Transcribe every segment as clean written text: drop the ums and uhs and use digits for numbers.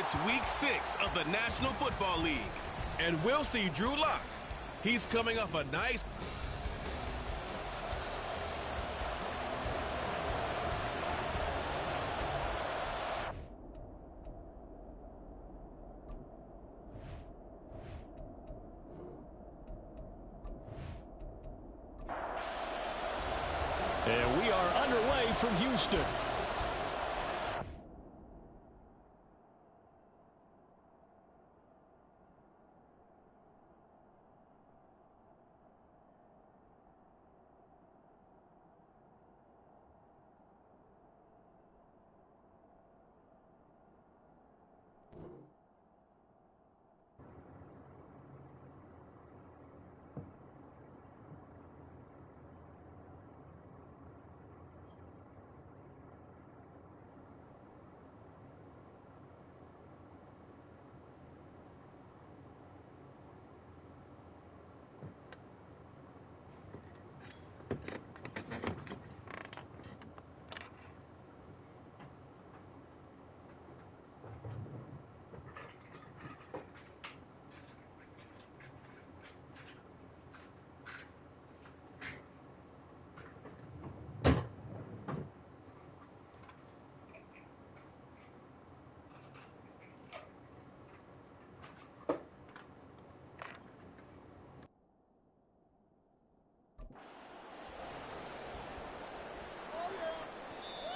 It's week 6 of the National Football League, and we'll see Drew Lock. He's coming off a nice... And we are underway from Houston.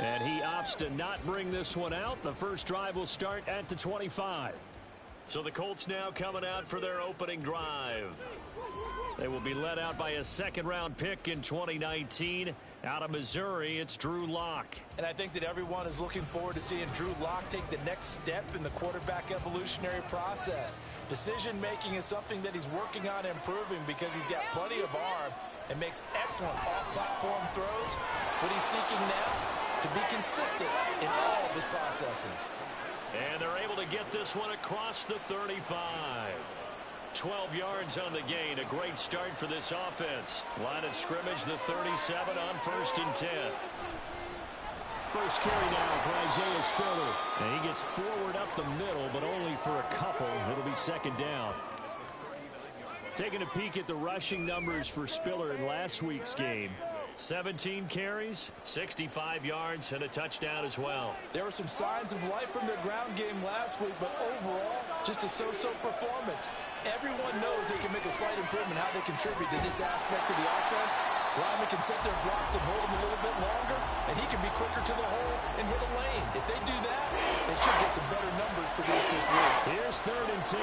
And he opts to not bring this one out. The first drive will start at the 25. So the Colts now coming out for their opening drive. They will be led out by a second-round pick in 2019. Out of Missouri, it's Drew Lock. And I think that everyone is looking forward to seeing Drew Lock take the next step in the quarterback evolutionary process. Decision-making is something that he's working on improving because he's got plenty of arm and makes excellent off-platform throws. What he's seeking now, to be consistent in all of his processes. And they're able to get this one across the 35. 12 yards on the gain. A great start for this offense. Line of scrimmage, the 37 on 1st and 10. First carry now for Isaiah Spiller. And he gets forward up the middle, but only for a couple. It'll be second down. Taking a peek at the rushing numbers for Spiller in last week's game. 17 carries, 65 yards, and a touchdown as well. There were some signs of life from their ground game last week, but overall, just a so-so performance. Everyone knows they can make a slight improvement how they contribute to this aspect of the offense. Lyman can set their blocks and hold them a little bit longer, and he can be quicker to the hole and hit a lane. If they do that, they should get some better numbers produced this week. Here's 3rd and 10.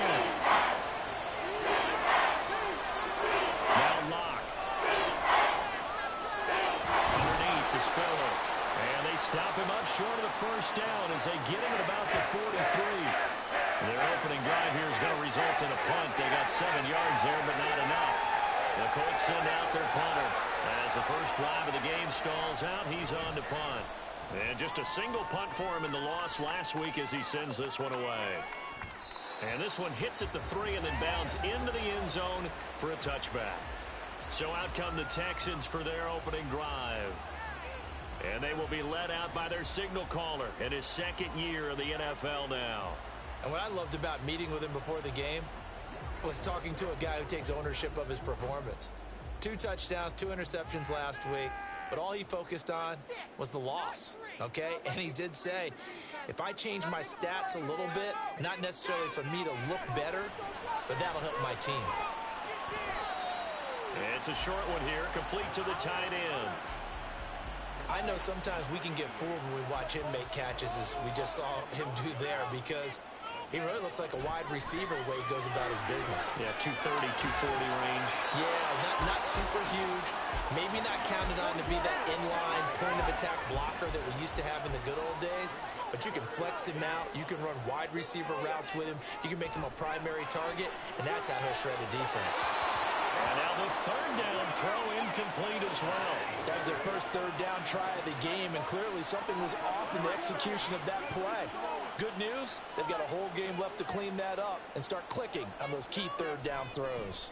Now Lock. Underneath to Spiller. And they stop him up short of the first down as they get him at about the 43. Their opening drive here is going to result in a punt. They got 7 yards there, but not enough. The Colts send out their punter. As the first drive of the game stalls out, he's on to punt. And just a single punt for him in the loss last week as he sends this one away. And this one hits at the 3 and then bounds into the end zone for a touchback. So out come the Texans for their opening drive. And they will be led out by their signal caller in his 2nd year in the NFL now. And what I loved about meeting with him before the game was talking to a guy who takes ownership of his performance. 2 touchdowns, 2 interceptions last week, but all he focused on was the loss, okay? And he did say, if I change my stats a little bit, not necessarily for me to look better, but that'll help my team. It's a short one here, complete to the tight end. I know sometimes we can get fooled when we watch him make catches, as we just saw him do there, because he really looks like a wide receiver the way he goes about his business. Yeah, 230, 240 range. Yeah, not super huge. Maybe not counted on to be that inline point-of-attack blocker that we used to have in the good old days, but you can flex him out. You can run wide receiver routes with him. You can make him a primary target, and that's how he'll shred a defense. And now the 3rd down throw incomplete as well. That was their first 3rd down try of the game, and clearly something was off in the execution of that play. Good news, they've got a whole game left to clean that up and start clicking on those key 3rd down throws.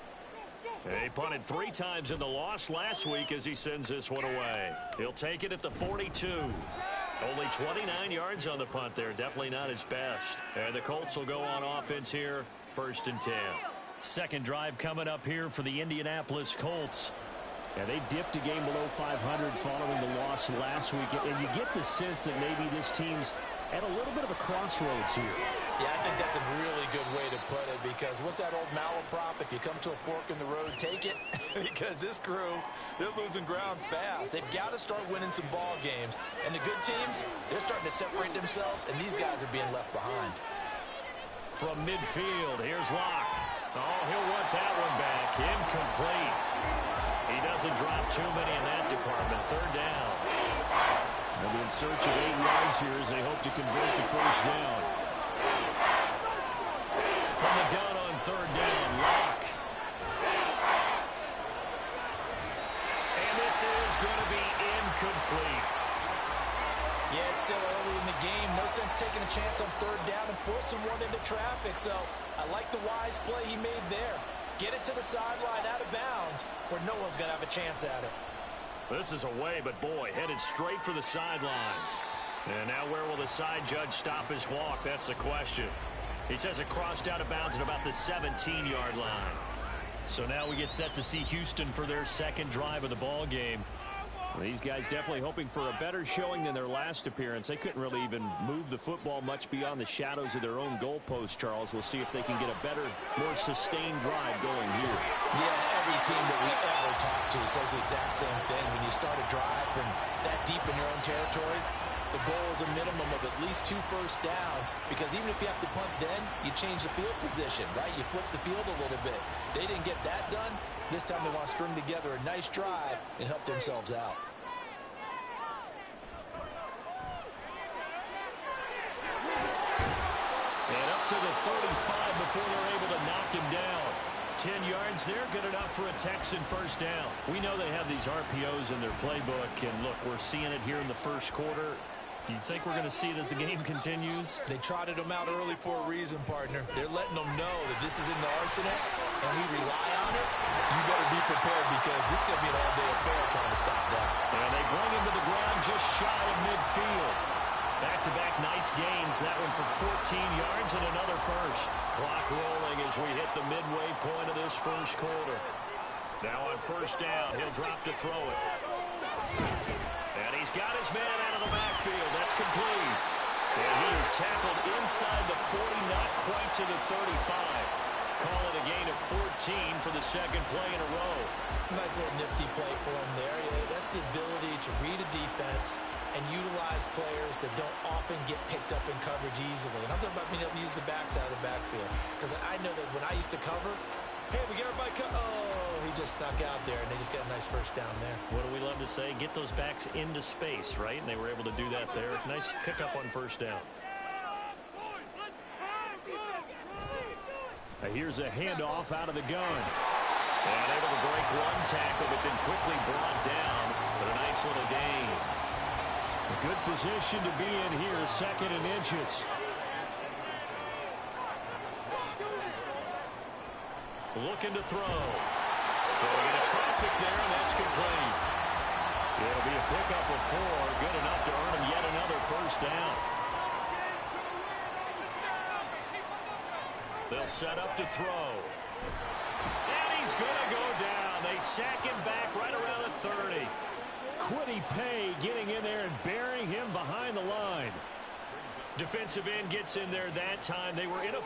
He punted 3 times in the loss last week as he sends this one away. He'll take it at the 42. Only 29 yards on the punt there. Definitely not his best. And the Colts will go on offense here, 1st and 10. Second drive coming up here for the Indianapolis Colts. Yeah, they dipped a game below 500 following the loss last week. And you get the sense that maybe this team's at a little bit of a crossroads here. Yeah, I think that's a really good way to put it, because what's that old malaprop? If you come to a fork in the road, take it. Because this crew, they're losing ground fast. They've got to start winning some ball games. And the good teams, they're starting to separate themselves, and these guys are being left behind. From midfield, here's Locke. Oh, he'll want that one back. Incomplete. He doesn't drop too many in that department. 3rd down. They'll be in search of 8 yards here as they hope to convert the 1st down. From the gun on 3rd down, Locke. And this is going to be incomplete. Yeah, it's still early in the game. No sense taking a chance on 3rd down and forcing one into traffic. So I like the wise play he made there. Get it to the sideline out of bounds where no one's going to have a chance at it. This is away, but boy, headed straight for the sidelines. And now where will the side judge stop his walk? That's the question. He says it crossed out of bounds at about the 17-yard line. So now we get set to see Houston for their 2nd drive of the ball game. These guys definitely hoping for a better showing than their last appearance. They couldn't really even move the football much beyond the shadows of their own goalpost, Charles. We'll see if they can get a better, more sustained drive going here. Yeah, every team that we ever talk to says the exact same thing. When you start a drive from that deep in your own territory, the goal is a minimum of at least 2 first downs, because even if you have to punt then, you change the field position, right? You flip the field a little bit. They didn't get that done. This time they want to string together a nice drive and help themselves out. And up to the 35 before they're able to knock him down. 10 yards there, good enough for a Texan 1st down. We know they have these RPOs in their playbook, and look, we're seeing it here in the 1st quarter. You think we're going to see it as the game continues? They trotted them out early for a reason, partner. They're letting them know that this is in the arsenal, and we rely on it. You better be prepared, because this is going to be an all-day affair trying to stop that. And they bring him to the ground just shy of midfield. Back-to-back nice gains. That one for 14 yards and another 1st. Clock rolling as we hit the midway point of this 1st quarter. Now on 1st down, he'll drop to throw it. And he's got his man out of the backfield. That's complete. And he is tackled inside the 40, not quite to the 35. Call it a gain of 14 for the 2nd play in a row. Nice little nifty play for him there. Yeah, that's the ability to read a defense and utilize players that don't often get picked up in coverage easily. And I'm talking about being able to use the backs out of the backfield. Because I know that when I used to cover, hey, we get everybody oh, he just snuck out there, and they just got a nice 1st down there. What do we love to say? Get those backs into space, right? And they were able to do that there. Nice pickup on 1st down. Here's a handoff out of the gun. And able to break one tackle, but then quickly brought down. But a nice little gain. A good position to be in here, 2nd and inches. Looking to throw. So we get a traffic there, and that's complete. It'll be a pickup of 4. Good enough to earn him yet another 1st down. They'll set up to throw. And he's going to go down. They sack him back right around the 30. Quiddy Pay getting in there and burying him behind the line. Defensive end gets in there that time. They were in a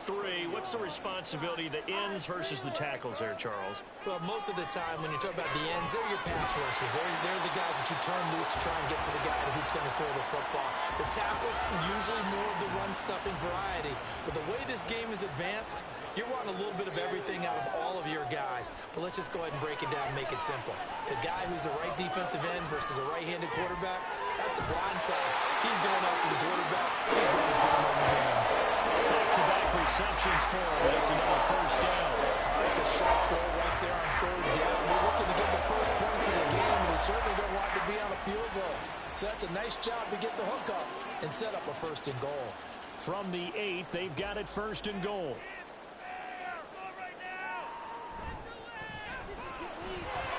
4-3. What's the responsibility, the ends versus the tackles there, Charles? Well, most of the time when you talk about the ends, they're your pass rushers. They're the guys that you turn loose to try and get to the guy who's going to throw the football. The tackles, usually more of the run-stuffing variety. But the way this game is advanced, you're wanting a little bit of everything out of all of your guys. But let's just go ahead and break it down and make it simple. The guy who's the right defensive end versus a right-handed quarterback, that's the blind side. He's going after the quarterback. He's going to put him on the ground. Back-to-back receptions for him. That's another 1st down. It's a sharp throw right there on 3rd down. We're looking to get the first points of the game, and we certainly don't want to be on a field goal. So that's a nice job to get the hook up and set up a 1st and goal. From the 8, they've got it 1st and goal.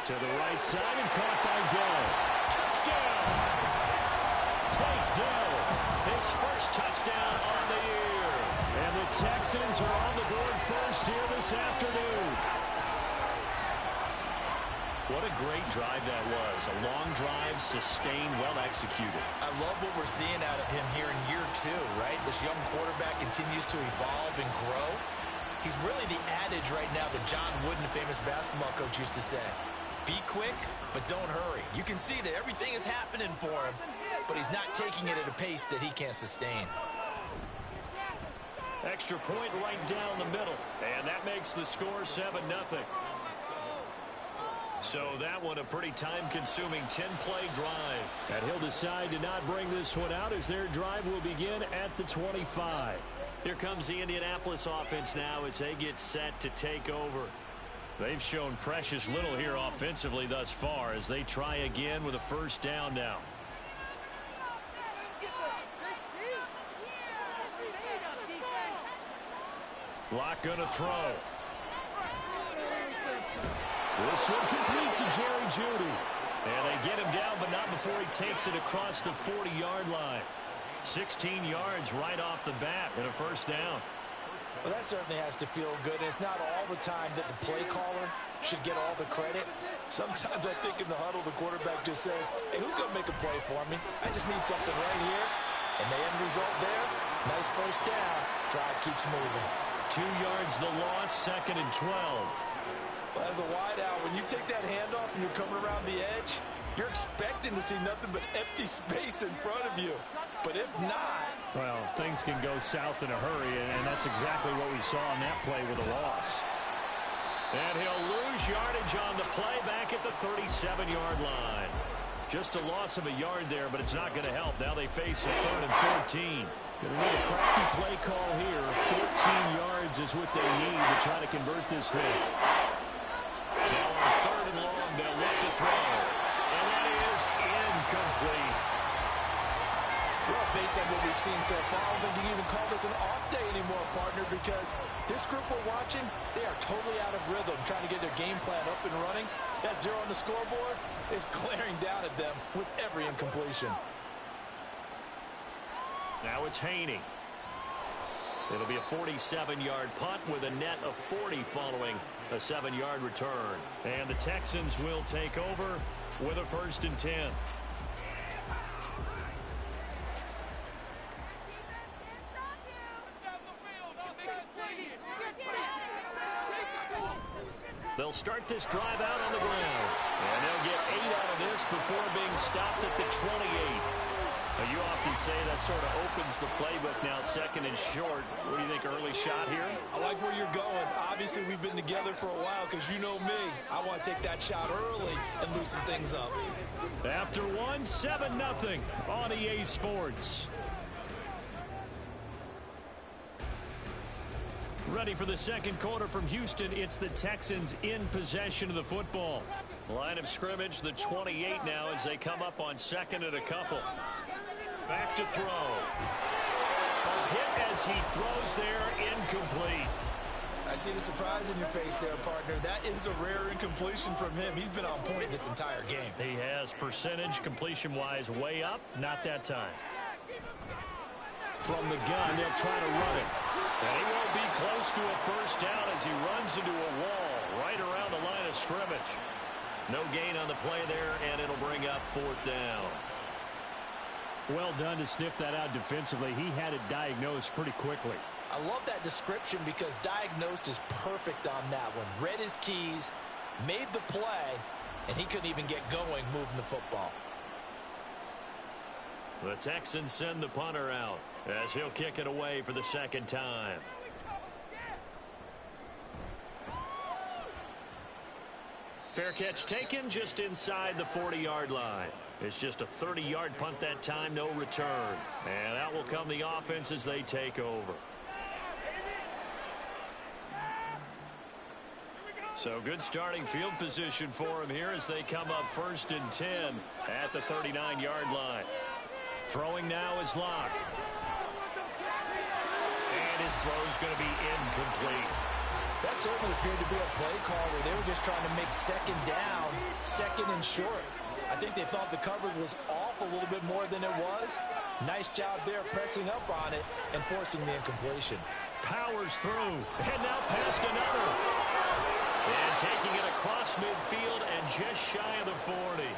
To the right side and caught by Dell. Touchdown! takedown. His first touchdown on the year. And the Texans are on the board first here this afternoon. What a great drive that was. A long drive, sustained, well executed. I love what we're seeing out of him here in year 2, right? This young quarterback continues to evolve and grow. He's really the adage right now that John Wooden, the famous basketball coach, used to say. Be quick, but don't hurry. You can see that everything is happening for him, but he's not taking it at a pace that he can't sustain. Extra point right down the middle, and that makes the score 7-0. So that one a pretty time-consuming 10-play drive. And he'll decide to not bring this one out as their drive will begin at the 25. Here comes the Indianapolis offense now as they get set to take over. They've shown precious little here offensively thus far as they try again with a first down now. Lock gonna throw. This one complete to Jerry Jeudy. And they get him down, but not before he takes it across the 40-yard line. 16 yards right off the bat and a first down. Well, that certainly has to feel good. It's not all the time that the play caller should get all the credit. Sometimes I think in the huddle, the quarterback just says, hey, who's going to make a play for me? I just need something right here. And the end result there, nice first down. Drive keeps moving. 2 yards the loss, 2nd and 12. Well, as a wideout, when you take that handoff and you're coming around the edge, you're expecting to see nothing but empty space in front of you. But if not... Well, things can go south in a hurry, and that's exactly what we saw on that play with a loss. And he'll lose yardage on the play back at the 37-yard line. Just a loss of a yard there, but it's not going to help. Now they face a 3rd and 14. Going to need a crafty play call here. 14 yards is what they need to try to convert this thing. Now on 3rd and long, they'll look to throw. And that is incomplete. Well, based on what we've seen so far, I don't think you can even call this an off day anymore, partner, because this group we're watching, they are totally out of rhythm, trying to get their game plan up and running. That 0 on the scoreboard is glaring down at them with every incompletion. Now it's Haney. It'll be a 47-yard punt with a net of 40 following a 7-yard return. And the Texans will take over with a 1st and 10. They'll start this drive out on the ground. And they'll get 8 out of this before being stopped at the 28. Now, you often say that sort of opens the playbook now, 2nd and short. What do you think, early shot here? I like where you're going. Obviously, we've been together for a while because you know me. I want to take that shot early and loosen things up. After one, 7-0 on EA Sports. Ready for the second quarter from Houston. It's the Texans in possession of the football. Line of scrimmage, the 28 now as they come up on 2nd and a couple. Back to throw. A hit as he throws there, incomplete. I see the surprise in your face there, partner. That is a rare incompletion from him. He's been on point this entire game. He has percentage completion-wise way up. Not that time. From the gun, they'll try to run it. And he won't be close to a first down as he runs into a wall right around the line of scrimmage. No gain on the play there, and it'll bring up 4th down. Well done to sniff that out defensively. He had it diagnosed pretty quickly. I love that description because diagnosed is perfect on that one. Read his keys, made the play, and he couldn't even get going moving the football. The Texans send the punter out as he'll kick it away for the 2nd time. Fair catch taken just inside the 40-yard line. It's just a 30-yard punt that time, no return. And out will come the offense as they take over. So good starting field position for him here as they come up 1st and 10 at the 39-yard line. Throwing now is Locke. And his throw's going to be incomplete. That certainly appeared to be a play call where they were just trying to make 2nd down, 2nd and short. I think they thought the coverage was off off a little bit more than it was. Nice job there pressing up on it and forcing the incompletion. Powers through, and now past another. And taking it across midfield and just shy of the 40.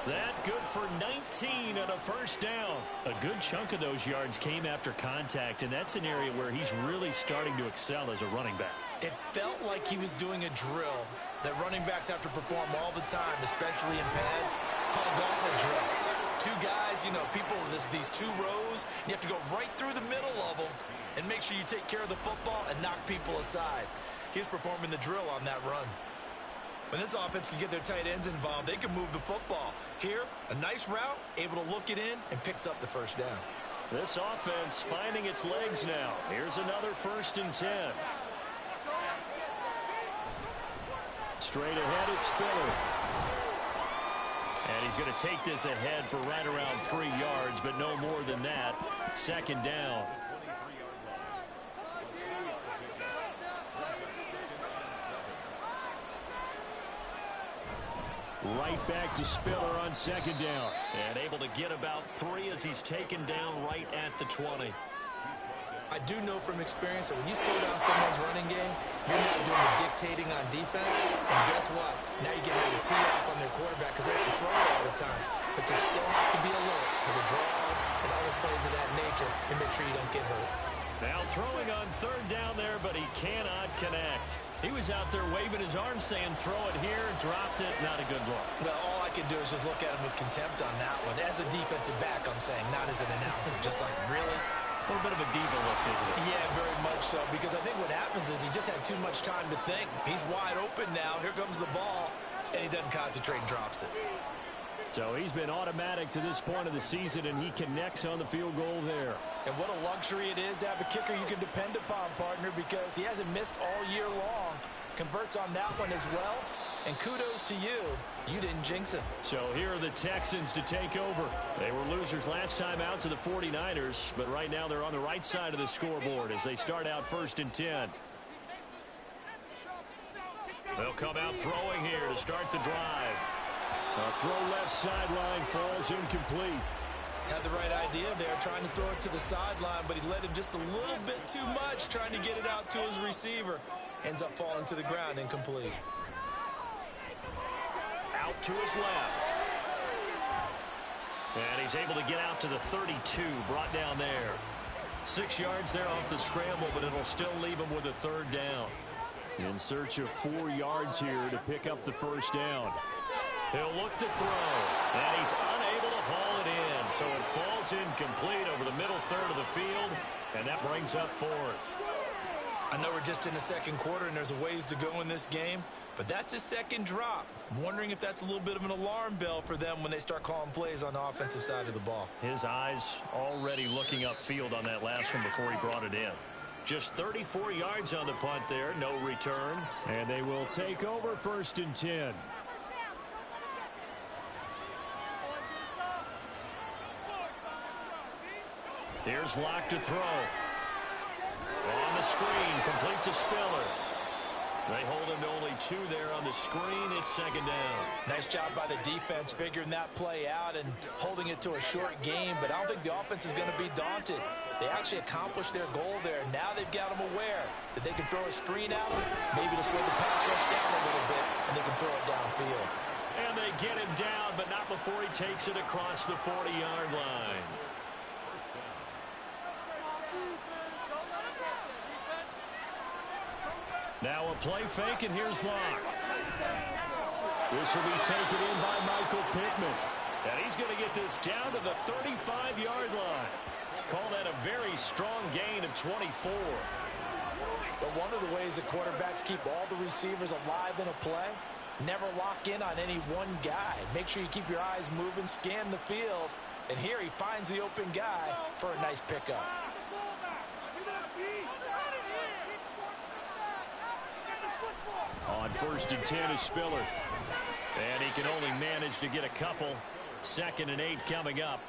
That good for 19 and a first down. A good chunk of those yards came after contact, and that's an area where he's really starting to excel as a running back. It felt like he was doing a drill that running backs have to perform all the time, especially in pads, called gauntlet drill. Two guys, you know, people, these two rows, and you have to go right through the middle of them and make sure you take care of the football and knock people aside. He's performing the drill on that run. When this offense can get their tight ends involved, they can move the football. Here, a nice route, able to look it in, and picks up the first down. This offense finding its legs now. Here's another 1st and 10. Straight ahead, it's Spiller. And he's going to take this ahead for right around 3 yards, but no more than that. 2nd down. Right back to Spiller on 2nd down. And able to get about 3 as he's taken down right at the 20. I do know from experience that when you slow down someone's running game, you're now doing the dictating on defense. And guess what? Now you get ready to tee off on their quarterback because they have to throw it all the time. But you still have to be alert for the draws and other plays of that nature and make sure you don't get hurt. Now throwing on 3rd down there, but he cannot connect. He was out there waving his arm saying, throw it here, dropped it, not a good look. Well, all I can do is just look at him with contempt on that one. As a defensive back, I'm saying, not as an announcer. Just like, really? A little bit of a diva look, isn't it? Yeah, very much so, because I think what happens is he just had too much time to think. He's wide open now. Here comes the ball, and he doesn't concentrate and drops it. So he's been automatic to this point of the season, and he connects on the field goal there. And what a luxury it is to have a kicker you can depend upon, partner, because he hasn't missed all year long. Converts on that one as well. And kudos to you. You didn't jinx it. So here are the Texans to take over. They were losers last time out to the 49ers, but right now they're on the right side of the scoreboard as they start out 1st and 10. They'll come out throwing here to start the drive. A throw left sideline falls incomplete. Had the right idea there, trying to throw it to the sideline, but he let him just a little bit too much, trying to get it out to his receiver. Ends up falling to the ground, incomplete. Out to his left. And he's able to get out to the 32, brought down there. 6 yards there off the scramble, but it'll still leave him with a 3rd down. In search of 4 yards here to pick up the first down. He'll look to throw, and he's unable to haul it in, so it falls incomplete over the middle third of the field, and that brings up 4th. I know we're just in the 2nd quarter, and there's a ways to go in this game, but that's his 2nd drop. I'm wondering if that's a little bit of an alarm bell for them when they start calling plays on the offensive side of the ball. His eyes already looking upfield on that last one before he brought it in. Just 34 yards on the punt there, no return. And they will take over 1st and 10. Here's Locke to throw. On the screen, complete to Spiller. They hold him to only 2 there on the screen. It's 2nd down. Nice job by the defense figuring that play out and holding it to a short game, but I don't think the offense is going to be daunted. They actually accomplished their goal there. Now they've got them aware that they can throw a screen at them, maybe to slow the pass rush down a little bit, and they can throw it downfield. And they get him down, but not before he takes it across the 40-yard line. Now a play fake, and here's Locke. This will be taken in by Michael Pittman. And he's going to get this down to the 35-yard line. Call that a very strong gain of 24. But one of the ways that quarterbacks keep all the receivers alive in a play, never lock in on any one guy. Make sure you keep your eyes moving, scan the field. And here he finds the open guy for a nice pickup. On 1st and 10 is Spiller. And he can only manage to get a couple. 2nd and 8 coming up.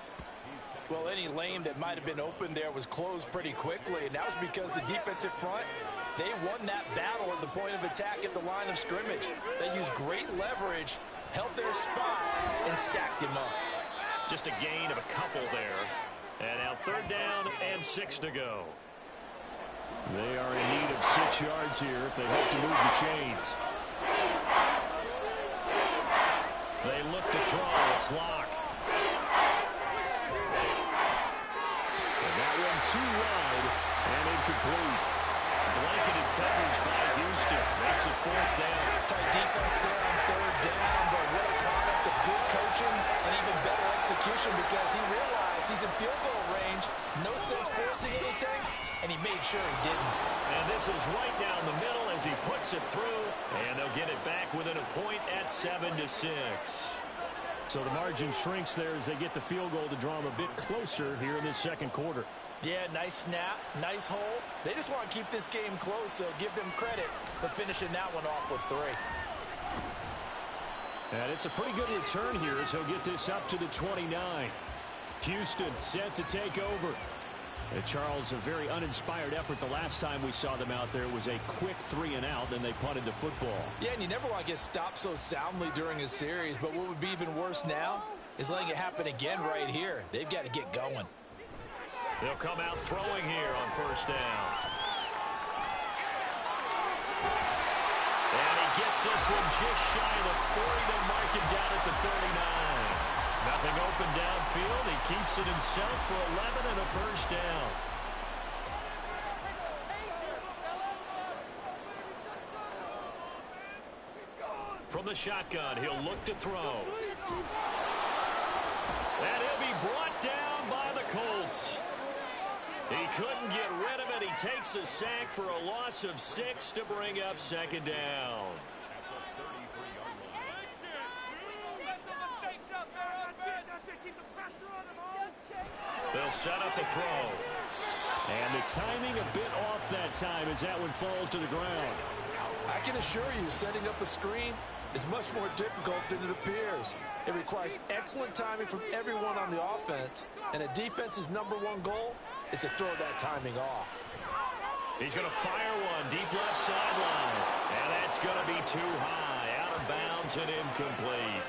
Well, any lane that might have been open there was closed pretty quickly, and that was because the defensive front, they won that battle at the point of attack at the line of scrimmage. They used great leverage, held their spot, and stacked him up. Just a gain of a couple there. And now 3rd down and 6 to go. They are in need of 6 yards here if they hope to move the chains. They look to throw. It's Locke. And that one too wide and incomplete. Blanketed coverage by Houston. Makes it 4th down. Tight defense there on 3rd down, but what a product of good coaching and even better execution, because he realized he's in field goal range. No sense forcing anything, and he made sure he didn't. And this is right down the middle as he puts it through, and they'll get it back within a point at 7-6. So the margin shrinks there as they get the field goal to draw them a bit closer here in this 2nd quarter. Yeah, nice snap, nice hole. They just want to keep this game close, so give them credit for finishing that one off with 3. And it's a pretty good return here as he'll get this up to the 29. Houston set to take over. And Charles, a very uninspired effort the last time we saw them out there was a quick 3-and-out, then they punted the football. Yeah, and you never want to get stopped so soundly during a series, but what would be even worse now is letting it happen again right here. They've got to get going. They'll come out throwing here on 1st down. And he gets this one just shy of the 40. They'll mark him down at the 39. Nothing open downfield. He keeps it himself for 11 and a 1st down. From the shotgun, he'll look to throw. And he'll be brought down by the Colts. He couldn't get rid of it. He takes a sack for a loss of 6 to bring up 2nd down. They'll set up a throw. And the timing a bit off that time as that one falls to the ground. I can assure you, setting up a screen is much more difficult than it appears. It requires excellent timing from everyone on the offense, and a defense's #1 goal is to throw that timing off. He's going to fire one deep left sideline, and that's going to be too high, out of bounds and incomplete.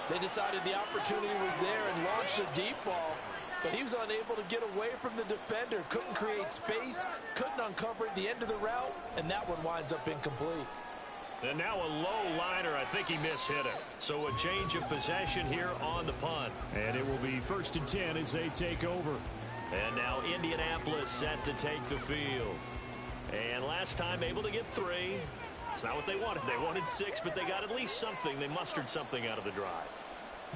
They decided the opportunity was there and launched a deep ball, but he was unable to get away from the defender, couldn't create space, couldn't uncover at the end of the route, and that one winds up incomplete. And now a low liner. I think he mishit it. So a change of possession here on the punt. And it will be 1st and 10 as they take over. And now Indianapolis set to take the field. And last time able to get 3. It's not what they wanted. They wanted 6, but they got at least something. They mustered something out of the drive.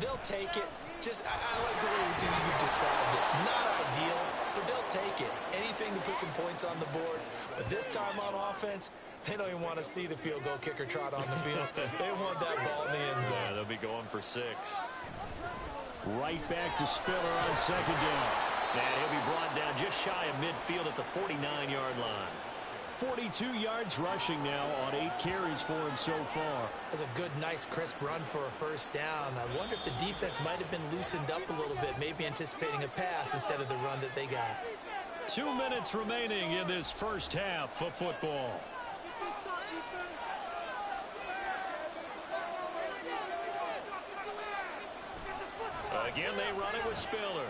They'll take it. I like the way you've described it. Not ideal, but they'll take it. Anything to put some points on the board. But this time on offense, they don't even want to see the field goal kicker trot on the field. They want that ball in the end zone. Yeah, they'll be going for 6. Right back to Spiller on 2nd down. And he'll be brought down just shy of midfield at the 49-yard line. 42 yards rushing now on 8 carries for him so far. That's a good, nice, crisp run for a 1st down. I wonder if the defense might have been loosened up a little bit, maybe anticipating a pass instead of the run that they got. 2 minutes remaining in this 1st half of football. Again, they run it with Spiller.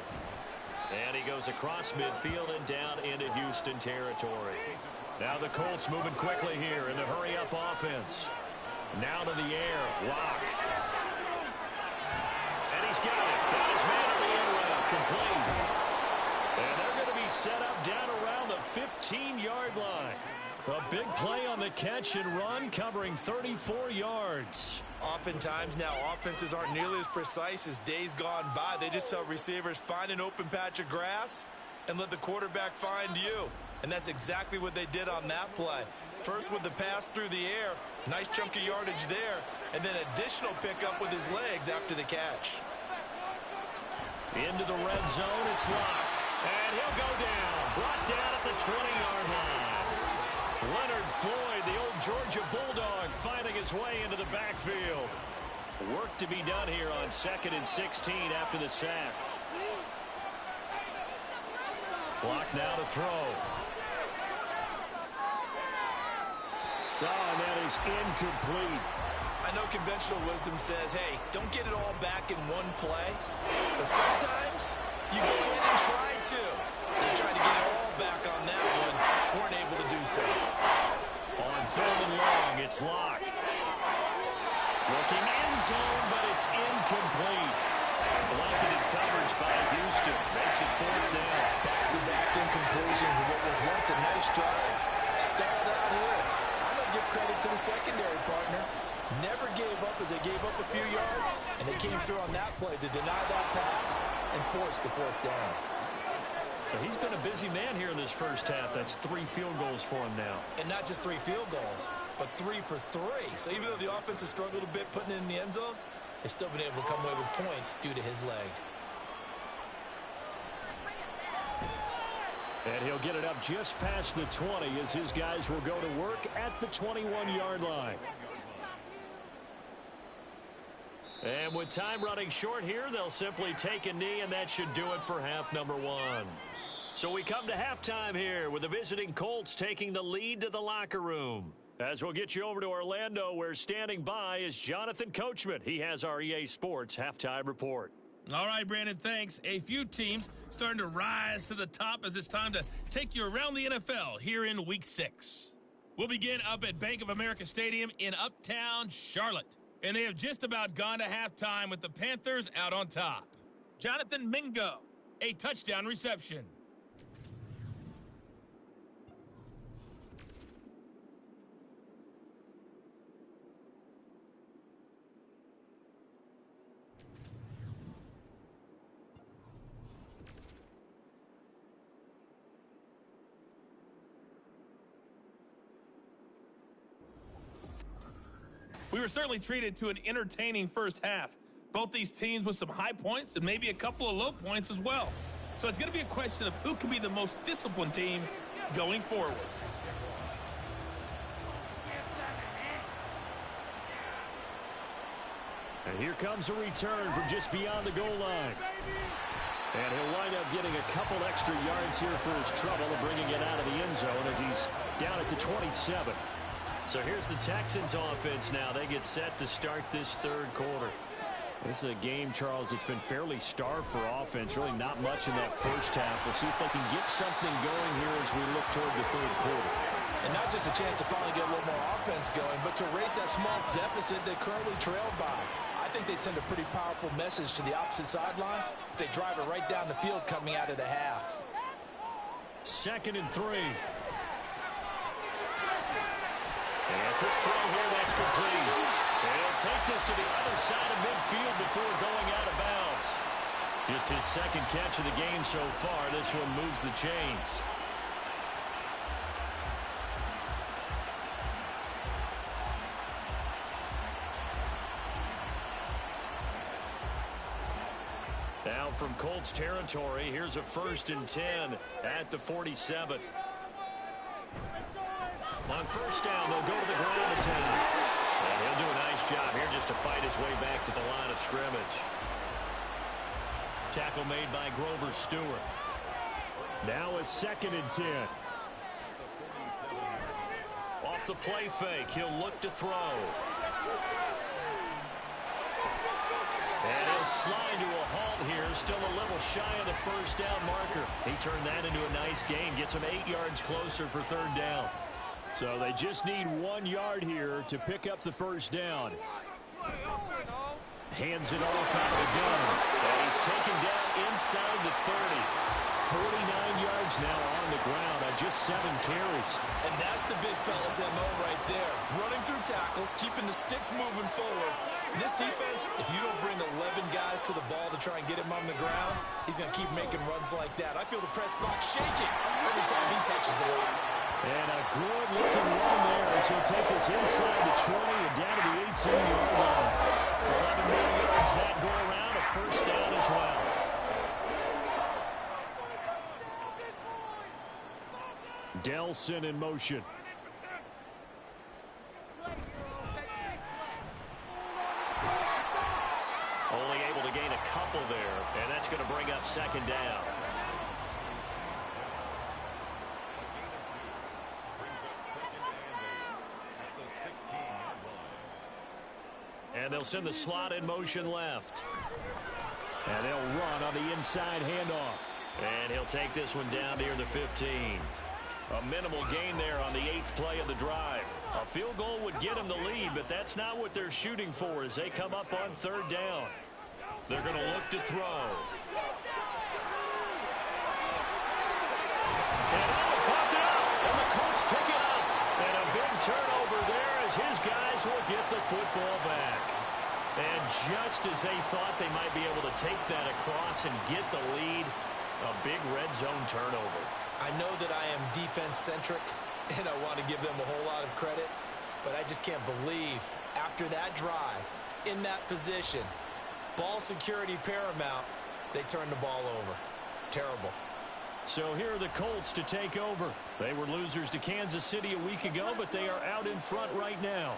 And he goes across midfield and down into Houston territory. Now the Colts moving quickly here in the hurry-up offense. Now to the air. Locke. And he's got it. Got his man on the end route. Complete. And they're going to be set up down around the 15-yard line. A big play on the catch and run, covering 34 yards. Oftentimes now offenses aren't nearly as precise as days gone by. They just tell receivers, find an open patch of grass and let the quarterback find you. And that's exactly what they did on that play. First with the pass through the air, nice chunk of yardage there, and then additional pickup with his legs after the catch. Into the red zone, it's Locke. And he'll go down. Brought down at the 20-yard line. Leonard Floyd, the old Georgia Bulldog, finding his way into the backfield. Work to be done here on 2nd and 16 after the sack. Block now to throw. Oh, and that is incomplete. I I know conventional wisdom says, hey, don't get it all back in one play. But sometimes you go ahead and try to. They tried to get it all back on that one. Weren't able to do so. On 3rd and long, it's Locke. Looking end zone, but it's incomplete. Blanketed coverage by Houston. Makes it 4th down. Back-to-back incompletions of what was once a nice drive. Started out here. I'm going to give credit to the secondary partner. Never gave up as they gave up a few yards, and they came through on that play to deny that pass and force the 4th down. So he's been a busy man here in this first half. That's 3 field goals for him now. And not just 3 field goals, but 3 for 3. So even though the offense has struggled a bit putting it in the end zone, they've still been able to come away with points due to his leg. And he'll get it up just past the 20 as his guys will go to work at the 21-yard line. And with time running short here, they'll simply take a knee, and that should do it for half number 1. So we come to halftime here with the visiting Colts taking the lead to the locker room. As we'll get you over to Orlando, where standing by is Jonathan Coachman. He has our EA Sports halftime report. All right, Brandon, thanks. A few teams starting to rise to the top as it's time to take you around the NFL here in Week 6. We'll begin up at Bank of America Stadium in Uptown Charlotte. And they have just about gone to halftime with the Panthers out on top. Jonathan Mingo, a touchdown reception. We were certainly treated to an entertaining first half. Both these teams with some high points and maybe a couple of low points as well. So it's going to be a question of who can be the most disciplined team going forward. And here comes a return from just beyond the goal line. And he'll wind up getting a couple extra yards here for his trouble and bringing it out of the end zone as he's down at the 27. So here's the Texans offense now. They get set to start this 3rd quarter. This is a game, Charles, it's been fairly starved for offense. Really not much in that first half. We'll see if they can get something going here as we look toward the 3rd quarter. And not just a chance to finally get a little more offense going, but to erase that small deficit they currently trailed by. I think they'd send a pretty powerful message to the opposite sideline if they drive it right down the field coming out of the half. 2nd and 3. And a quick throw here, that's complete. And he'll take this to the other side of midfield before going out of bounds. Just his 2nd catch of the game so far. This one moves the chains. Now from Colts territory, here's a 1st and 10 at the 47. On 1st down, they'll go to the ground attack. And he'll do a nice job here just to fight his way back to the line of scrimmage. Tackle made by Grover Stewart. Now a 2nd and 10. Off the play fake, he'll look to throw. And he'll slide to a halt here, still a little shy of the 1st down marker. He turned that into a nice gain, gets him 8 yards closer for 3rd down. So they just need 1 yard here to pick up the 1st down. Hands it off out of the gun. And he's taken down inside the 30. 49 yards now on the ground on just 7 carries. And that's the big fella's MO right there. Running through tackles, keeping the sticks moving forward. In this defense, if you don't bring 11 guys to the ball to try and get him on the ground, he's going to keep making runs like that. I feel the press box shaking every time he touches the rock. And a good-looking run there as he'll take this inside the 20 and down to the 18-yard line. 11 more yards that go around, a 1st down as well. Delson in motion. Only able to gain a couple there, and that's going to bring up 2nd down. And they'll send the slot in motion left. And they'll run on the inside handoff. And he'll take this one down near the 15. A minimal gain there on the 8th play of the drive. A field goal would get them the lead, but that's not what they're shooting for as they come up on 3rd down. They're going to look to throw. And popped it up, and the Colts pick it up. And a big turnover there as his guys will get the football back. And just as they thought they might be able to take that across and get the lead, a big red zone turnover. I know that I am defense-centric, and I want to give them a whole lot of credit, but I just can't believe after that drive, in that position, ball security paramount, they turned the ball over. Terrible. So here are the Colts to take over. They were losers to Kansas City a week ago, but they are out in front right now.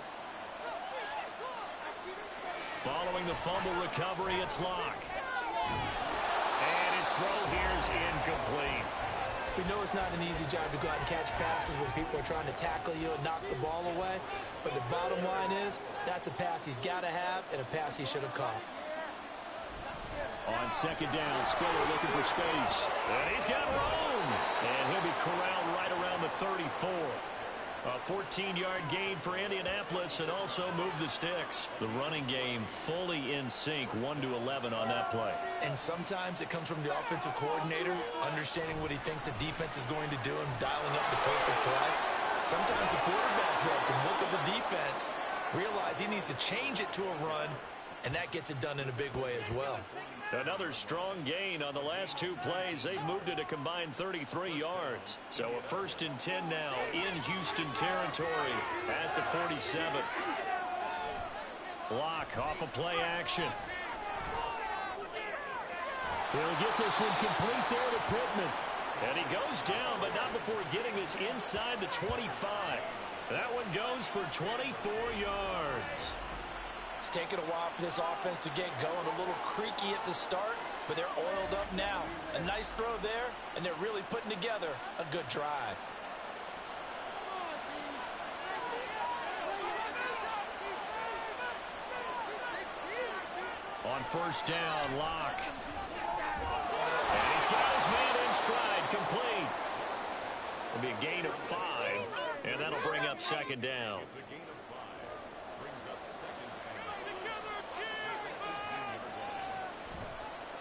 Following the fumble recovery, it's Locke. And his throw here is incomplete. We know it's not an easy job to go out and catch passes when people are trying to tackle you and knock the ball away. But the bottom line is, that's a pass he's got to have and a pass he should have caught. On 2nd down, Spiller looking for space. And he's got room. And he'll be corralled right around the 34. A 14-yard gain for Indianapolis and also move the sticks. The running game fully in sync, 1-11 on that play. And sometimes it comes from the offensive coordinator, understanding what he thinks the defense is going to do and dialing up the perfect play. Sometimes the quarterback, though, can look at the defense, realize he needs to change it to a run, and that gets it done in a big way as well. Another strong gain on the last 2 plays. They've moved it a combined 33 yards. So a 1st and 10 now in Houston territory at the 47. Locke off a play action. He'll get this one complete there to Pittman. And he goes down, but not before getting this inside the 25. That one goes for 24 yards. It's taken a while for this offense to get going. A little creaky at the start, but they're oiled up now. A nice throw there, and they're really putting together a good drive. On 1st down, Locke. And he's got his man in stride, complete. It'll be a gain of 5, and that'll bring up 2nd down.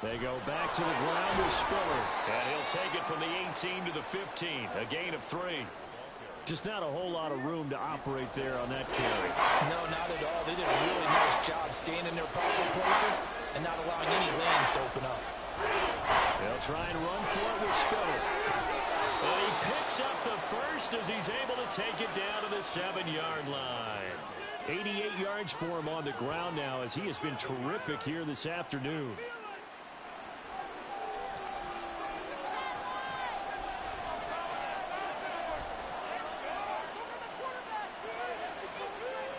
They go back to the ground with Spiller. And he'll take it from the 18 to the 15. A gain of 3. Just not a whole lot of room to operate there on that carry. No, not at all. They did a really nice job staying in their proper places and not allowing any lanes to open up. They'll try and run for it with Spiller. And he picks up the first as he's able to take it down to the 7-yard line. 88 yards for him on the ground now as he has been terrific here this afternoon.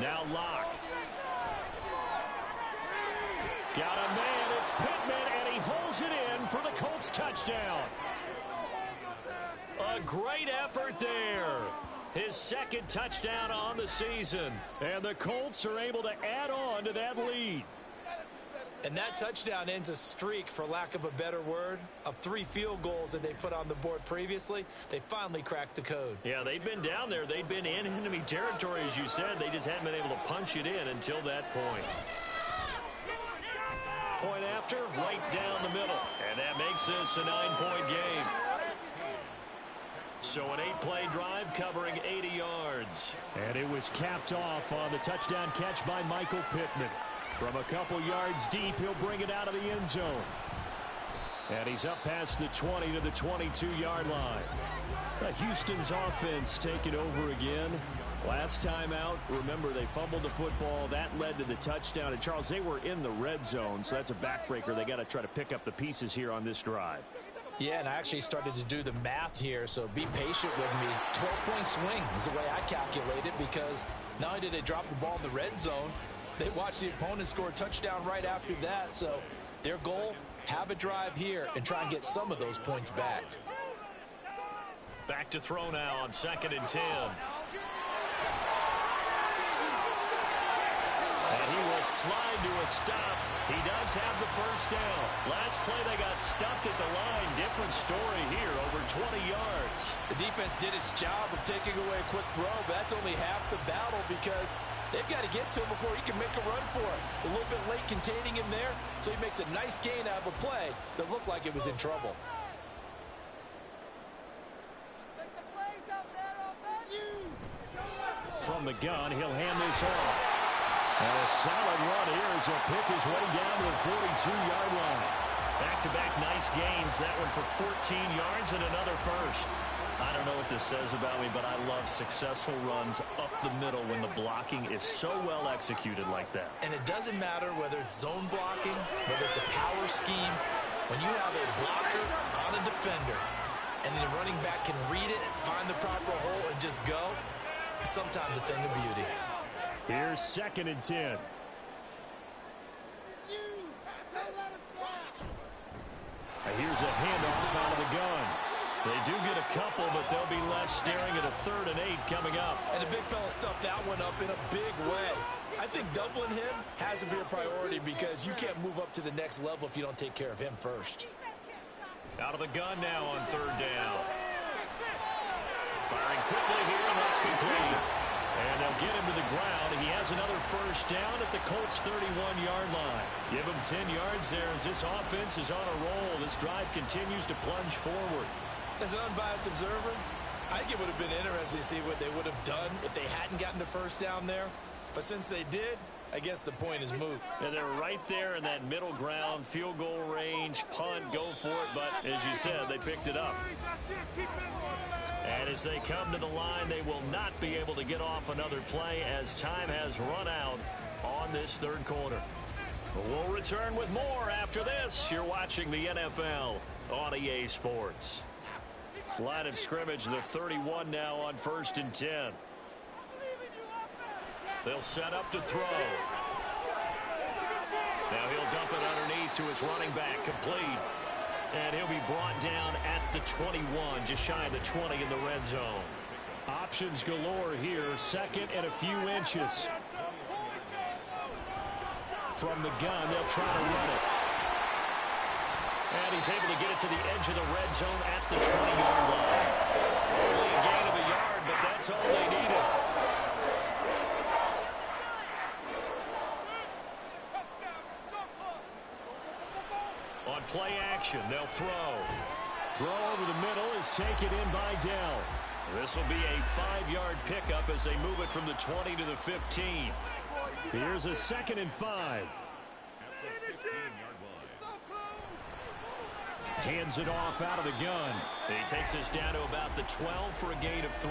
Now Locke. Got a man, it's Pittman, and he holds it in for the Colts touchdown. A great effort there. His 2nd touchdown on the season. And the Colts are able to add on to that lead. And that touchdown ends a streak, for lack of a better word, of 3 field goals that they put on the board previously. They finally cracked the code. Yeah, they'd been down there. They'd been in enemy territory, as you said. They just hadn't been able to punch it in until that point. Point after, right down the middle. And that makes this a 9-point game. So an 8-play drive covering 80 yards. And it was capped off on the touchdown catch by Michael Pittman. From a couple yards deep, he'll bring it out of the end zone. And he's up past the 20 to the 22-yard line. Houston's offense taking over again. Last time out, remember, they fumbled the football. That led to the touchdown. And, Charles, they were in the red zone, so that's a backbreaker. They got to try to pick up the pieces here on this drive. Yeah, and I actually started to do the math here, so be patient with me. 12-point swing is the way I calculate it, because not only did they drop the ball in the red zone, they watched the opponent score a touchdown right after that. So their goal, have a drive here and try and get some of those points back. Back to throw now on 2nd and 10. And he will slide to a stop. He does have the first down. Last play they got stuffed at the line. Different story here, over 20 yards. The defense did its job of taking away a quick throw, but that's only half the battle because they've got to get to him before he can make a run for it. A little bit late containing him there, so he makes a nice gain out of a play that looked like it was in trouble. From the gun, he'll hand this off. And a solid run here as he'll pick his way down to the 42-yard line. Back-to-back nice gains. That one for 14 yards and another first. I don't know what this says about me, but I love successful runs up the middle when the blocking is so well executed like that. And it doesn't matter whether it's zone blocking, whether it's a power scheme. When you have a blocker on a defender and the running back can read it, find the proper hole, and just go, sometimes a thing of beauty. Here's 2nd and 10. Here's a handoff out of the gun. They do get a couple, but they'll be left staring at a 3rd and 8 coming up. And the big fella stuffed that one up in a big way. I think doubling him has to be a priority because you can't move up to the next level if you don't take care of him first. Out of the gun now on 3rd down. Firing quickly here, and that's complete. And they'll get him to the ground, and he has another first down at the Colts' 31-yard line. Give him 10 yards there as this offense is on a roll. This drive continues to plunge forward. As an unbiased observer, I think it would have been interesting to see what they would have done if they hadn't gotten the first down there. But since they did, I guess the point is moot. And they're right there in that middle ground, field goal range, punt, go for it. But as you said, they picked it up. And as they come to the line, they will not be able to get off another play as time has run out on this 3rd quarter. We'll return with more after this. You're watching the NFL on EA Sports. Line of scrimmage, the 31 now on 1st and 10. They'll set up to throw. Now he'll dump it underneath to his running back, complete. And he'll be brought down at the 21, just shy of the 20 in the red zone. Options galore here, 2nd and a few inches. From the gun, they'll try to run it. And he's able to get it to the edge of the red zone at the 20-yard line. Only a gain of a yard, but that's all they needed. On play action, they'll throw. Throw over the middle is taken in by Dell. This will be a 5-yard pickup as they move it from the 20 to the 15. Here's a 2nd and 5. Hands it off out of the gun. He takes us down to about the 12 for a gain of 3.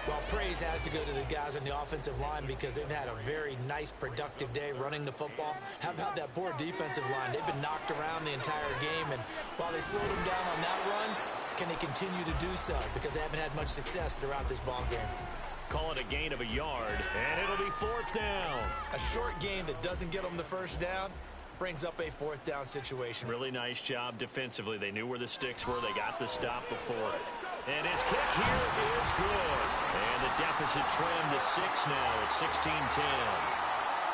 Well, praise has to go to the guys on the offensive line because they've had a very nice, productive day running the football. How about that poor defensive line? They've been knocked around the entire game, and while they slowed them down on that run, can they continue to do so? Because they haven't had much success throughout this ball game. Call it a gain of a yard, and it'll be 4th down. A short gain that doesn't get them the first down brings up a 4th down situation. Really nice job defensively. They knew where the sticks were. They got the stop before it. And his kick here is good. And the deficit trimmed to 6 now at 16-10.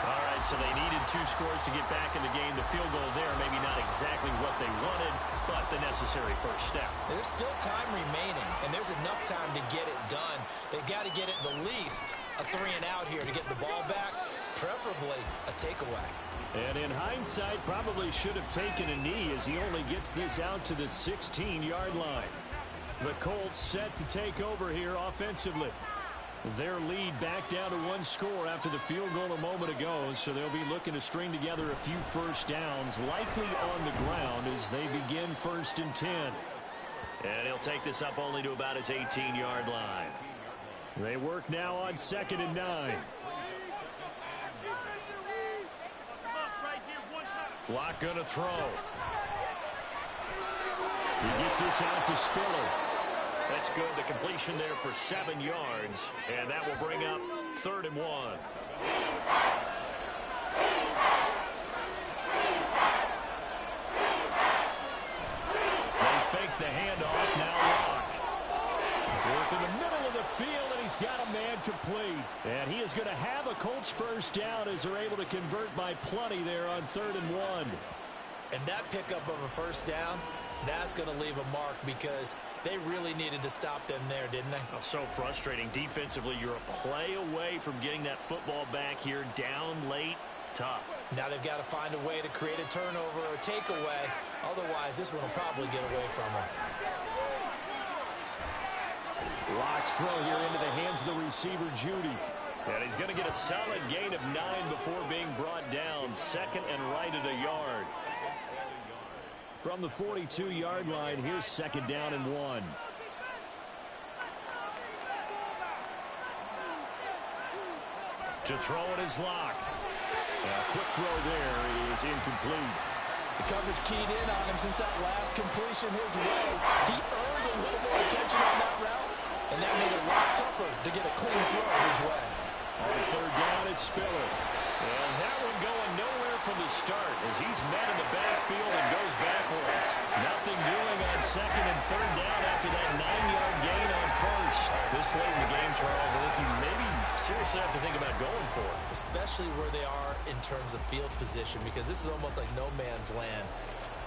All right, so they needed 2 scores to get back in the game. The field goal there, maybe not exactly what they wanted, but the necessary first step. There's still time remaining, and there's enough time to get it done. They've got to get it the least a 3 and out here to get the ball back, preferably a takeaway. And in hindsight, probably should have taken a knee as he only gets this out to the 16-yard line. The Colts set to take over here offensively. Their lead back down to 1 score after the field goal a moment ago, so they'll be looking to string together a few first downs, likely on the ground as they begin 1st and 10. And he'll take this up only to about his 18-yard line. They work now on 2nd and 9. Lock gonna throw. He gets this out to Spiller. That's good. The completion there for 7 yards. And that will bring up 3rd and 1. They fake the handoff. Now Lock. Work in the middle of the field, and he's got a man complete. And And he is going to have a Colts first down as they're able to convert by plenty there on 3rd and 1. And that pickup of a first down, that's going to leave a mark because they really needed to stop them there, didn't they? Oh, so frustrating. Defensively, you're a play away from getting that football back here down late. Tough. Now they've got to find a way to create a turnover or a takeaway. Otherwise, this one will probably get away from them. Locks throw here into the hands of the receiver, Judy. And he's going to get a solid gain of 9 before being brought down. 2nd and right at a yard. From the 42-yard line, here's 2nd down and 1. To throw it is Locke. A quick throw there is incomplete. The coverage keyed in on him since that last completion his way. He earned a little more attention on that route, and that made it a lot tougher to get a clean throw his way. On 3rd down, it's Spiller. And that one going nowhere from the start as he's met in the backfield and goes backwards. Nothing doing on 2nd and 3rd down after that 9-yard gain on 1st. This late in the game, Charles, I think you maybe seriously have to think about going for it. Especially where they are in terms of field position, because this is almost like no man's land.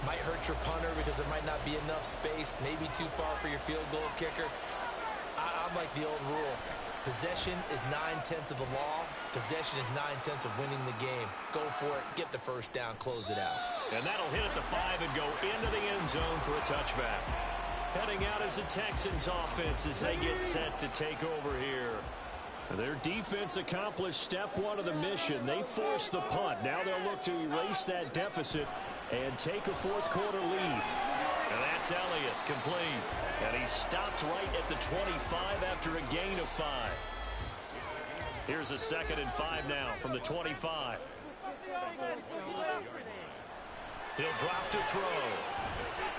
Might hurt your punter because there might not be enough space, maybe too far for your field goal kicker. I'm like the old rule. Possession is 9/10 of the law. Possession is 9/10 of winning the game. Go for it. Get the first down. Close it out. And that'll hit at the 5 and go into the end zone for a touchback. Heading out as the Texans offense as they get set to take over here. Their defense accomplished step 1 of the mission. They forced the punt. Now they'll look to erase that deficit and take a 4th quarter lead. And that's Elliott, complete. And he stopped right at the 25 after a gain of 5. Here's a 2nd and 5 now from the 25. He'll drop to throw.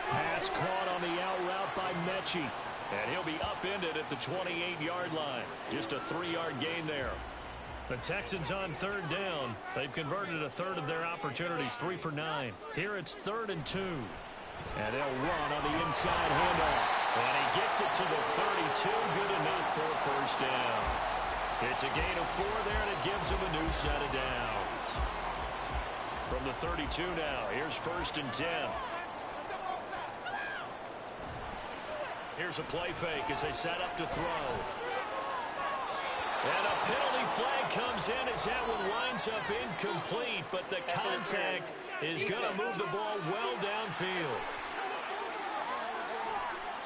Pass caught on the out route by Mechie. And he'll be upended at the 28-yard line. Just a 3-yard gain there. The Texans on 3rd down. They've converted a third of their opportunities, 3 for 9. Here it's 3rd and 2. And they'll run on the inside handoff. And he gets it to the 32. Good enough for a first down. It's a gain of 4 there, and it gives him a new set of downs. From the 32 now, here's 1st and 10. Here's a play fake as they set up to throw. And a penalty flag comes in as that one winds up incomplete, but the contact is going to move the ball well downfield.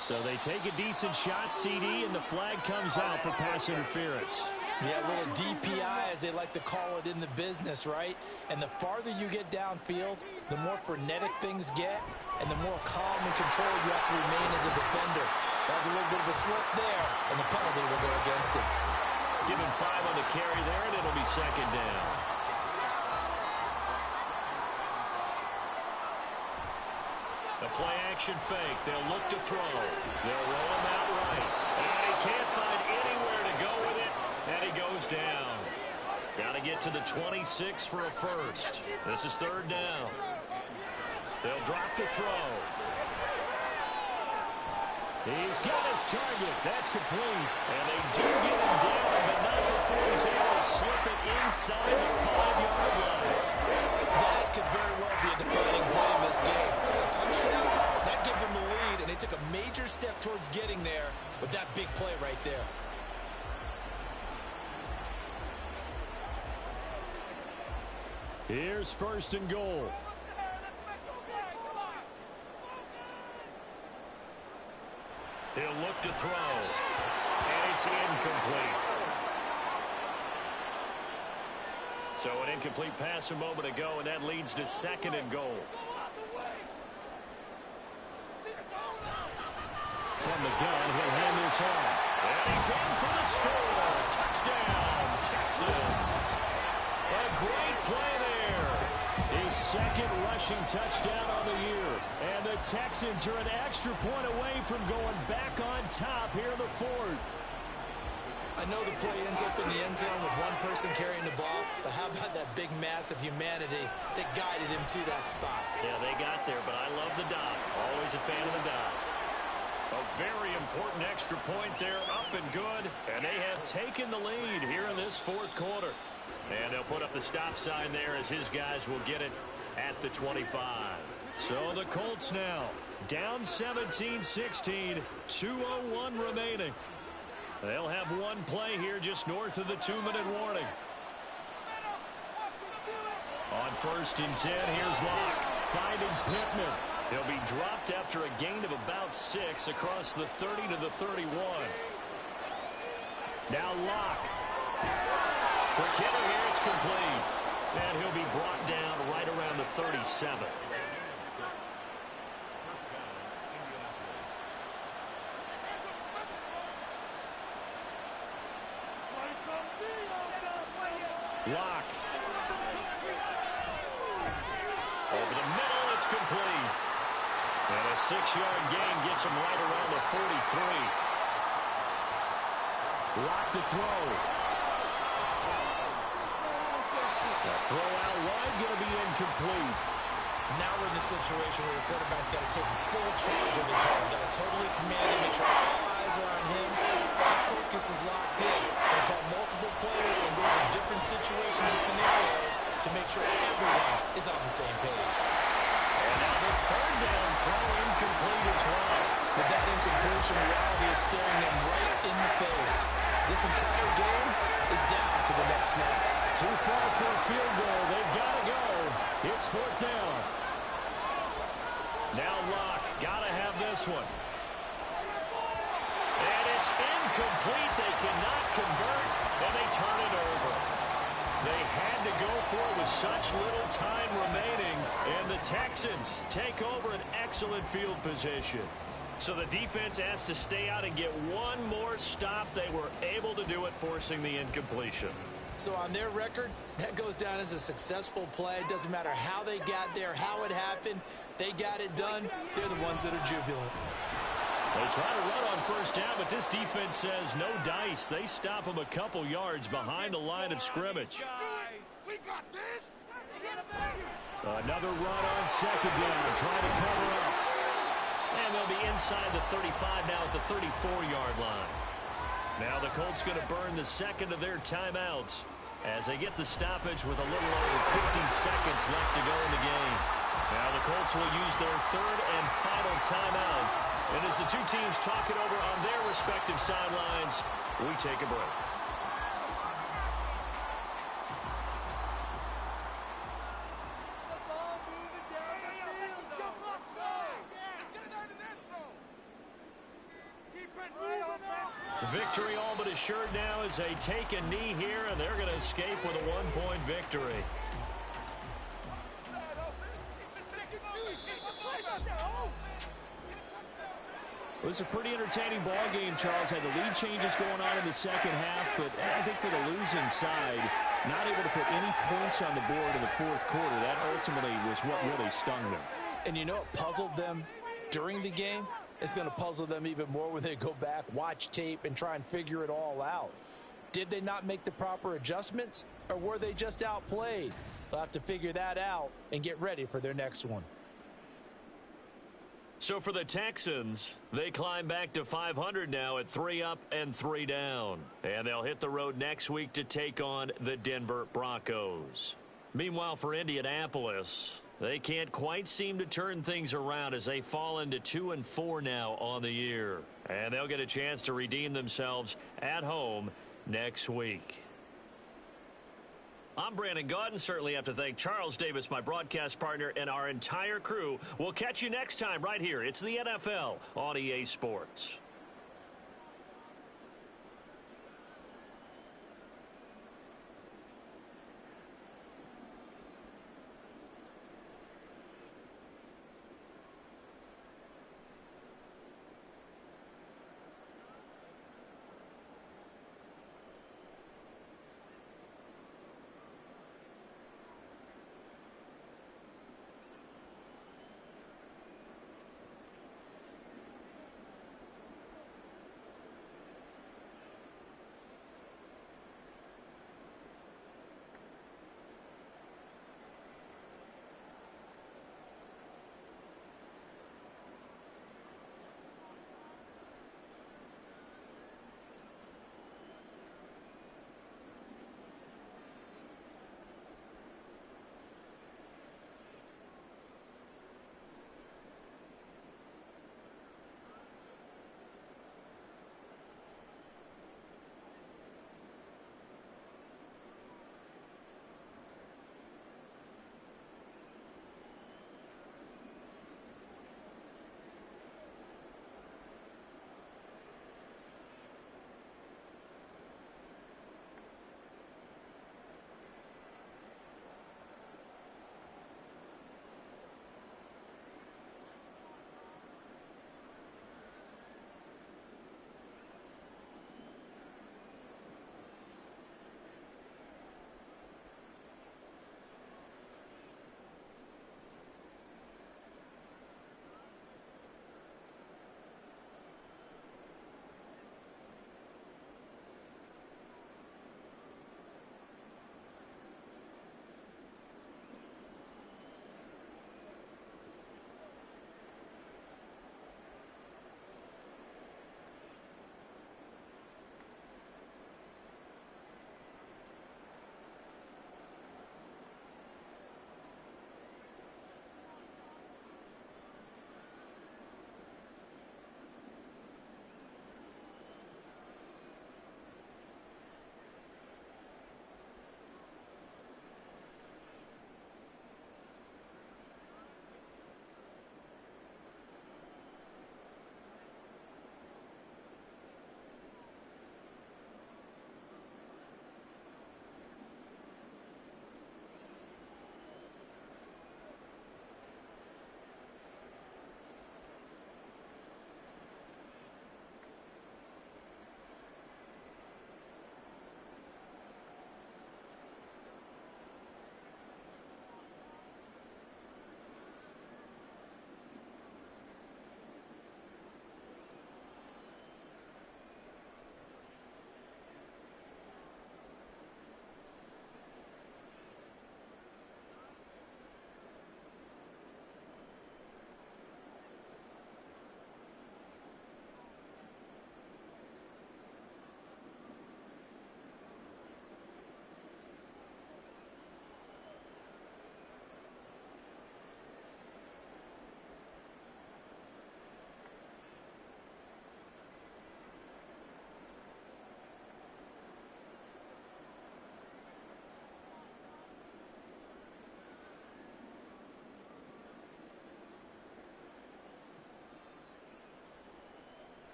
So they take a decent shot, CD, and the flag comes out for pass interference. Yeah, a little DPI, as they like to call it in the business, right? And the farther you get downfield, the more frenetic things get, and the more calm and controlled you have to remain as a defender. That was a little bit of a slip there, and the penalty will go against it. Give him 5 on the carry there, and it'll be 2nd down. A play-action fake. They'll look to throw. They'll roll him out right. And he can't find anywhere to go with it, and he goes down. Got to get to the 26 for a first. This is 3rd down. They'll drop to throw. He's got his target. That's complete. And they do get him down, but not before he's able to slip it inside the 5-yard line. That could very well be a defining play in this game. A touchdown, that gives them the lead, and they took a major step towards getting there with that big play right there. Here's 1st and goal. He'll look to throw. And it's incomplete. So an incomplete pass a moment ago, and that leads to 2nd and goal. From the gun, he'll hand this off. And he's in for the score. Touchdown, Texans. A great play there. His 2nd rushing touchdown on the year. And the Texans are an extra point away from going back on top here in the 4th. I know the play ends up in the end zone with one person carrying the ball, but how about that big mass of humanity that guided him to that spot? Yeah, they got there, but I love the dot. Always a fan of the dot. A very important extra point there, up and good. And they have taken the lead here in this fourth quarter. And they'll put up the stop sign there as his guys will get it at the 25. So the Colts now down 17-16, 2:01 remaining. They'll have one play here just north of the 2-minute warning. On 1st and 10, here's Locke finding Pittman. He'll be dropped after a gain of about 6 across the 30 to the 31. Now Locke. For Kittle here, it's complete. And he'll be brought down right around the 37. Locke. Over the middle, it's complete. And a 6-yard gain gets him right around the 43. Locke to throw. The throw out wide going to be incomplete. Now we're in the situation where the quarterback's got to take full charge of his head. Got to totally command it, make sure all eyes are on him. Focus is locked in. Going to call multiple plays and go to different situations and scenarios to make sure everyone is on the same page. And now the 3rd down throw incomplete as well. With that incompletion, reality is staring them right in the face. This entire game is down to the next snap. Too far for a field goal. They've got to go. It's 4th down. Now Locke. Got to have this one. And it's incomplete. They cannot convert, and they turn it over. They had to go for it with such little time remaining, and the Texans take over an excellent field position. So the defense has to stay out and get one more stop. They were able to do it, forcing the incompletion. So on their record, that goes down as a successful play. It doesn't matter how they got there, how it happened. They got it done. They're the ones that are jubilant. They try to run on 1st down, but this defense says no dice. They stop them a couple yards behind the line of scrimmage. We got this. Another run on 2nd down, trying to cover up. And they'll be inside the 35 now at the 34-yard line. Now the Colts going to burn the 2nd of their timeouts as they get the stoppage with a little over 50 seconds left to go in the game. Now the Colts will use their 3rd and final timeout. And as the two teams talk it over on their respective sidelines, we take a break. Victory all but assured now as they take a knee here, and they're going to escape with a 1-point victory. It was a pretty entertaining ball game, Charles. Had the lead changes going on in the 2nd half, but I think for the losing side, not able to put any points on the board in the 4th quarter. That ultimately was what really stung them. And you know what puzzled them during the game? It's going to puzzle them even more when they go back, watch tape, and try and figure it all out. Did they not make the proper adjustments, or were they just outplayed? They'll have to figure that out and get ready for their next one. So for the Texans, they climb back to 500 now at 3 up and 3 down. And they'll hit the road next week to take on the Denver Broncos. Meanwhile, for Indianapolis, they can't quite seem to turn things around as they fall into 2-4 now on the year. And they'll get a chance to redeem themselves at home next week. I'm Brandon Gaudin. Certainly have to thank Charles Davis, my broadcast partner, and our entire crew. We'll catch you next time right here. It's the NFL on EA Sports.